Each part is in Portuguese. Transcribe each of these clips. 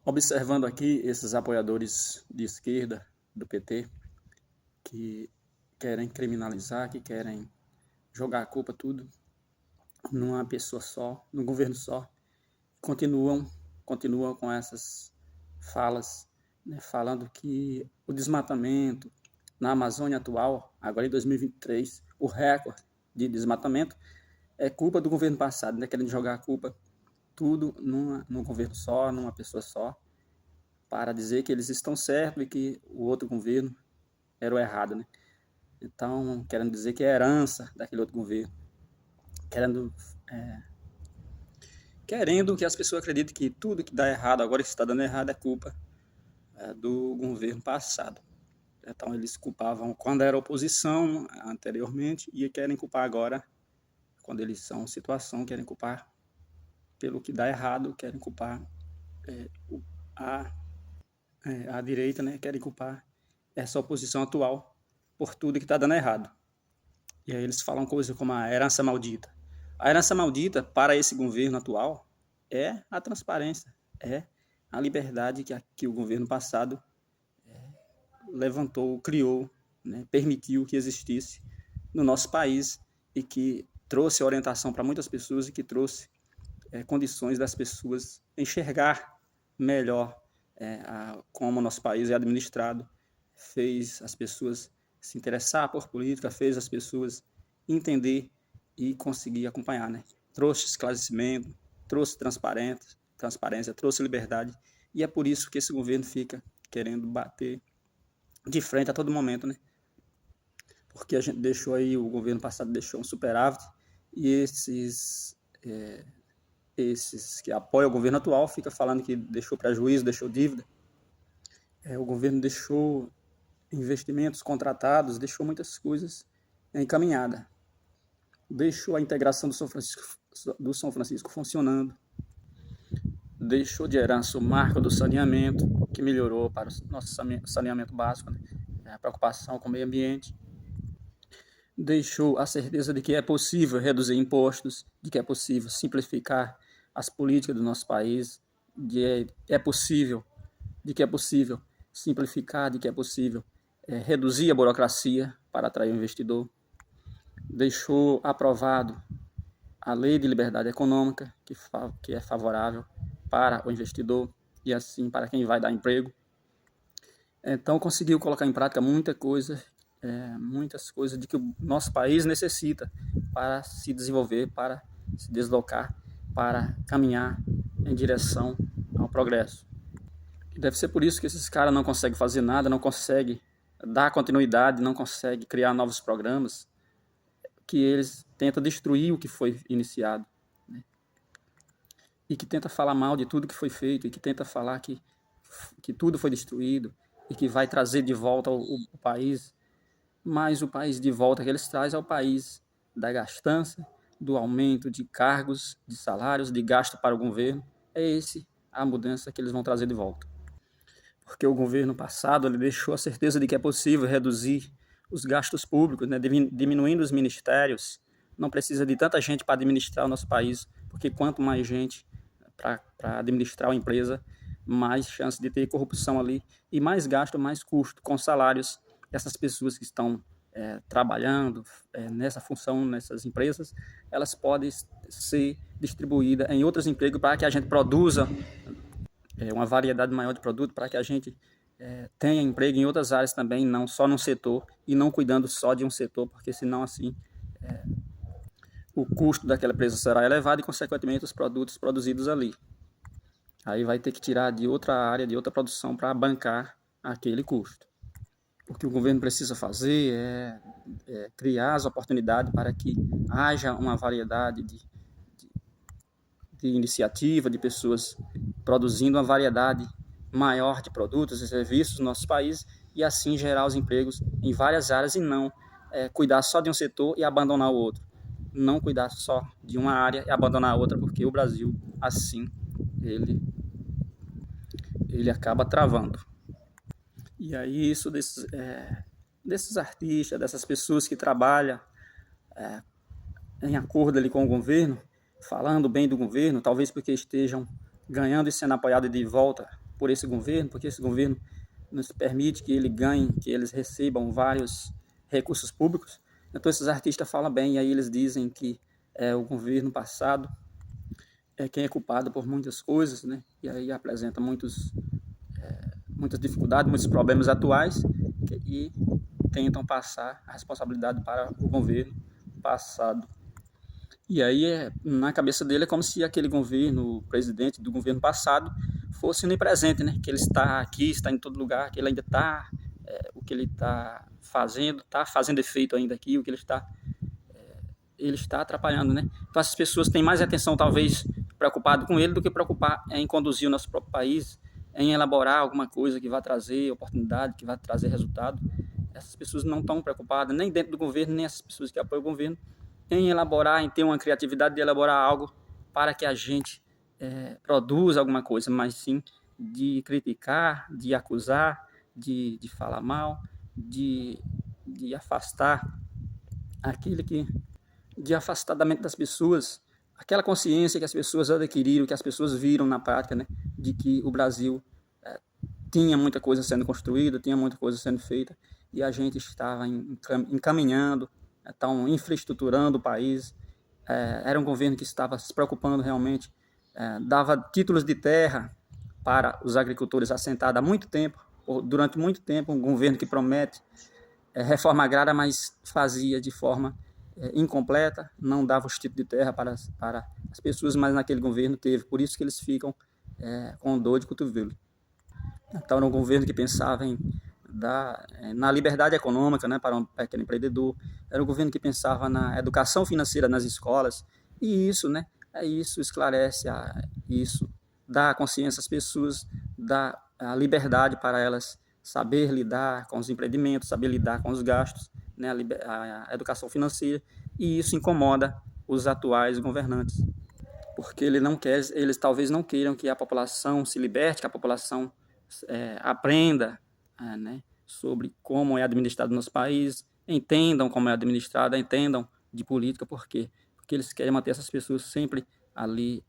Observando aqui esses apoiadores de esquerda do PT que querem criminalizar, que querem jogar a culpa tudo numa pessoa só, num governo só, continuam com essas falas, né, falando que o desmatamento na Amazônia atual, agora em 2023, o recorde de desmatamento é culpa do governo passado, né, querendo jogar a culpa tudo num governo só, numa pessoa só, para dizer que eles estão certos e que o outro governo era o errado, né? Então, querendo dizer que é herança daquele outro governo, querendo que as pessoas acreditem que tudo que dá errado, agora que está dando errado, é culpa do governo passado. Então, eles culpavam quando era oposição anteriormente e querem culpar agora, quando eles são situação, querem culpar pelo que dá errado, querem culpar a, a direita, né? Querem culpar essa oposição atual por tudo que está dando errado. E aí eles falam coisas como a herança maldita. A herança maldita para esse governo atual é a transparência, é a liberdade que o governo passado levantou, criou, né, permitiu que existisse no nosso país e que trouxe orientação para muitas pessoas e que trouxe condições das pessoas enxergar melhor como o nosso país é administrado, fez as pessoas se interessar por política, fez as pessoas entender e conseguir acompanhar, né? Trouxe esclarecimento, trouxe transparência, trouxe liberdade, e é por isso que esse governo fica querendo bater de frente a todo momento, né? Porque a gente deixou aí, o governo passado deixou um superávit, e esses que apoiam o governo atual ficam falando que deixou prejuízo, deixou dívida. O governo deixou investimentos contratados, deixou muitas coisas encaminhadas. Deixou a integração do São Francisco funcionando. Deixou de herança o marco do saneamento, que melhorou para o nosso saneamento básico, né? A preocupação com o meio ambiente. Deixou a certeza de que é possível reduzir impostos, de que é possível simplificar as políticas do nosso país, de que é possível simplificar, de que é possível reduzir a burocracia para atrair o investidor. Deixou aprovado a lei de liberdade econômica, que é favorável para o investidor e assim para quem vai dar emprego. Então conseguiu colocar em prática muitas coisas de que o nosso país necessita para se desenvolver, para se deslocar, para caminhar em direção ao progresso. E deve ser por isso que esses caras não conseguem fazer nada, não conseguem dar continuidade, não conseguem criar novos programas, que eles tentam destruir o que foi iniciado, né? E que tenta falar mal de tudo que foi feito, e que tenta falar que tudo foi destruído e que vai trazer de volta o país. Mas o país de volta que eles trazem é o país da gastança, do aumento de cargos, de salários, de gasto para o governo. É esse a mudança que eles vão trazer de volta. Porque o governo passado ele deixou a certeza de que é possível reduzir os gastos públicos, né, diminuindo os ministérios. Não precisa de tanta gente para administrar o nosso país, porque quanto mais gente para administrar uma empresa, mais chance de ter corrupção ali e mais gasto, mais custo com salários dessas pessoas que estão trabalhando nessa função, nessas empresas. Elas podem ser distribuídas em outros empregos para que a gente produza uma variedade maior de produto, para que a gente tenha emprego em outras áreas também, não só num setor, e não cuidando só de um setor, porque senão assim o custo daquela empresa será elevado e consequentemente os produtos produzidos ali. Aí vai ter que tirar de outra área, de outra produção para bancar aquele custo. O que o governo precisa fazer é criar as oportunidades para que haja uma variedade de iniciativa, de pessoas produzindo uma variedade maior de produtos e serviços no nosso país e assim gerar os empregos em várias áreas e não cuidar só de um setor e abandonar o outro. Não cuidar só de uma área e abandonar a outra, porque o Brasil, assim, ele acaba travando. E aí isso desses artistas, dessas pessoas que trabalham em acordo ali com o governo, falando bem do governo, talvez porque estejam ganhando e sendo apoiados de volta por esse governo, porque esse governo nos permite que ele ganhe, que eles recebam vários recursos públicos. Então esses artistas falam bem, e aí eles dizem que o governo passado é quem é culpado por muitas coisas, né? E aí apresenta muitas dificuldades, muitos problemas atuais, e tentam passar a responsabilidade para o governo passado. E aí, na cabeça dele, é como se aquele governo, o presidente do governo passado, fosse onipresente, né? Que ele está aqui, está em todo lugar, que ele ainda está, o que ele está fazendo efeito ainda aqui, o que ele está atrapalhando, né? Então, as pessoas têm mais atenção, talvez, preocupado com ele do que preocupar em conduzir o nosso próprio país, em elaborar alguma coisa que vai trazer oportunidade, que vai trazer resultado. Essas pessoas não estão preocupadas, nem dentro do governo, nem essas pessoas que apoiam o governo, em elaborar, em ter uma criatividade de elaborar algo para que a gente produza alguma coisa, mas sim de criticar, de acusar, de falar mal, de afastar aquilo que... de afastar da mente das pessoas aquela consciência que as pessoas adquiriram, que as pessoas viram na prática, né, de que o Brasil tinha muita coisa sendo construída, tinha muita coisa sendo feita, e a gente estava encaminhando, então, infraestruturando o país. Era um governo que estava se preocupando realmente, dava títulos de terra para os agricultores assentados há muito tempo, durante muito tempo, um governo que promete reforma agrária, mas fazia de forma incompleta, não dava os títulos de terra para as pessoas, mas naquele governo teve, por isso que eles ficam com dor de cotovelo. Então era um governo que pensava na liberdade econômica, né, para um pequeno empreendedor. Era um governo que pensava na educação financeira nas escolas, e isso, né, isso esclarece, isso dá consciência às pessoas, dá a liberdade para elas saber lidar com os empreendimentos, saber lidar com os gastos, né, a educação financeira, e isso incomoda os atuais governantes, porque eles talvez não queiram que a população se liberte, que a população aprenda né, sobre como é administrado o nosso país, entendam como é administrado, entendam de política, porque eles querem manter essas pessoas sempre ali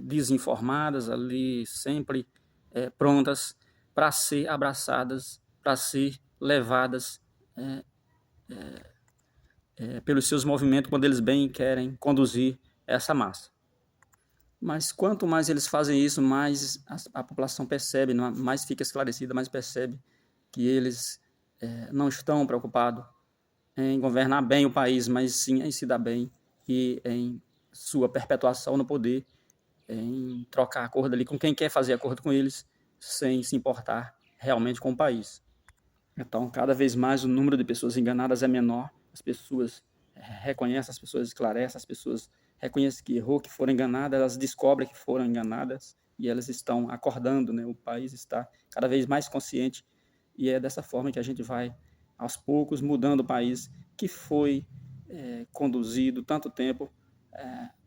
desinformadas, ali sempre prontas para ser abraçadas, para ser levadas pelos seus movimentos, quando eles bem querem conduzir essa massa. Mas quanto mais eles fazem isso, mais a população percebe, mais fica esclarecida, mais percebe que eles não estão preocupados em governar bem o país, mas sim em se dar bem e em sua perpetuação no poder, em trocar acordo ali com quem quer fazer acordo com eles, sem se importar realmente com o país. Então, cada vez mais o número de pessoas enganadas é menor, as pessoas reconhecem, as pessoas esclarecem, as pessoas reconhecem que errou, que foram enganadas, elas descobrem que foram enganadas e elas estão acordando, né? O país está cada vez mais consciente, e é dessa forma que a gente vai, aos poucos, mudando o país que foi conduzido tanto tempo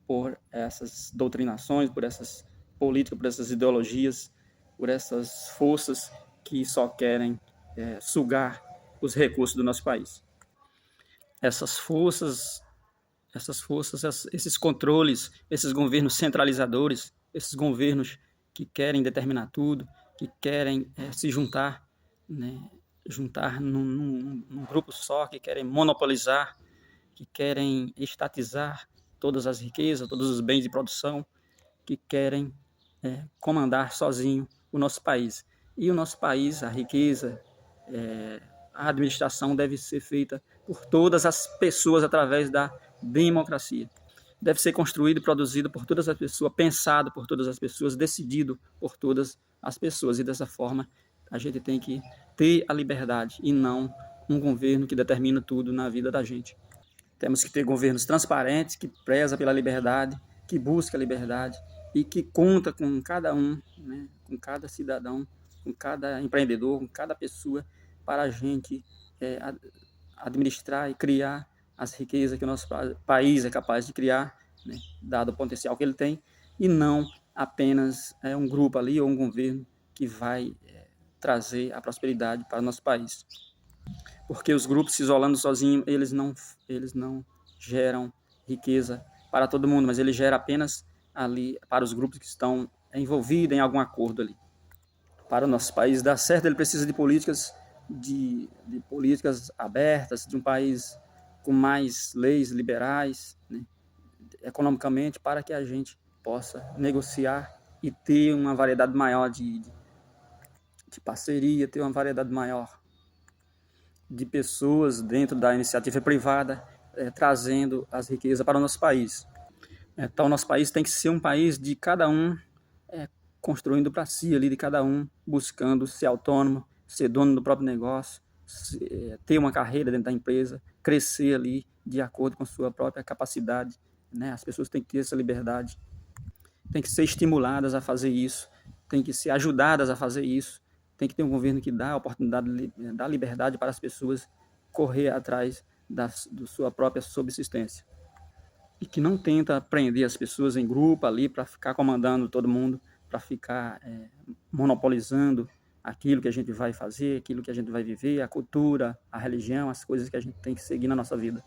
por essas doutrinações, por essas políticas, por essas ideologias, por essas forças que só querem sugar os recursos do nosso país. Essas forças, esses controles, esses governos centralizadores, esses governos que querem determinar tudo, que querem se juntar, né, juntar num grupo só, que querem monopolizar, que querem estatizar todas as riquezas, todos os bens de produção, que querem comandar sozinho o nosso país. E o nosso país, a riqueza, a administração deve ser feita por todas as pessoas através da democracia. Deve ser construído e produzido por todas as pessoas, pensado por todas as pessoas, decidido por todas as pessoas. E dessa forma a gente tem que ter a liberdade e não um governo que determina tudo na vida da gente. Temos que ter governos transparentes, que prezam pela liberdade, que buscam a liberdade e que conta com cada um, né, com cada cidadão, com cada empreendedor, com cada pessoa, para a gente administrar e criar as riquezas que o nosso país é capaz de criar, né, dado o potencial que ele tem, e não apenas um grupo ali ou um governo que vai trazer a prosperidade para o nosso país. Porque os grupos se isolando sozinhos, eles não geram riqueza para todo mundo, mas ele gera apenas ali para os grupos que estão envolvido em algum acordo ali. Para o nosso país dar certo, ele precisa de políticas, de políticas abertas, de um país com mais leis liberais, né, economicamente, para que a gente possa negociar e ter uma variedade maior de parceria, ter uma variedade maior de pessoas dentro da iniciativa privada, trazendo as riquezas para o nosso país. Então, o nosso país tem que ser um país de cada um construindo para si ali, de cada um buscando ser autônomo, ser dono do próprio negócio, ter uma carreira dentro da empresa, crescer ali de acordo com sua própria capacidade, né? As pessoas têm que ter essa liberdade, têm que ser estimuladas a fazer isso, têm que ser ajudadas a fazer isso, tem que ter um governo que dá a oportunidade, dá liberdade para as pessoas correr atrás da sua própria subsistência. E que não tenta prender as pessoas em grupo ali para ficar comandando todo mundo, para ficar monopolizando aquilo que a gente vai fazer, aquilo que a gente vai viver, a cultura, a religião, as coisas que a gente tem que seguir na nossa vida.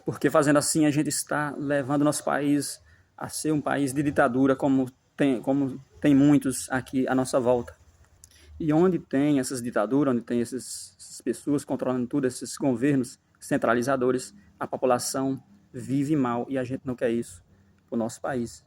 Porque fazendo assim a gente está levando nosso país a ser um país de ditadura, como tem muitos aqui à nossa volta. E onde tem essas ditaduras, onde tem essas pessoas controlando tudo, esses governos centralizadores, a população vive mal e a gente não quer isso para o nosso país.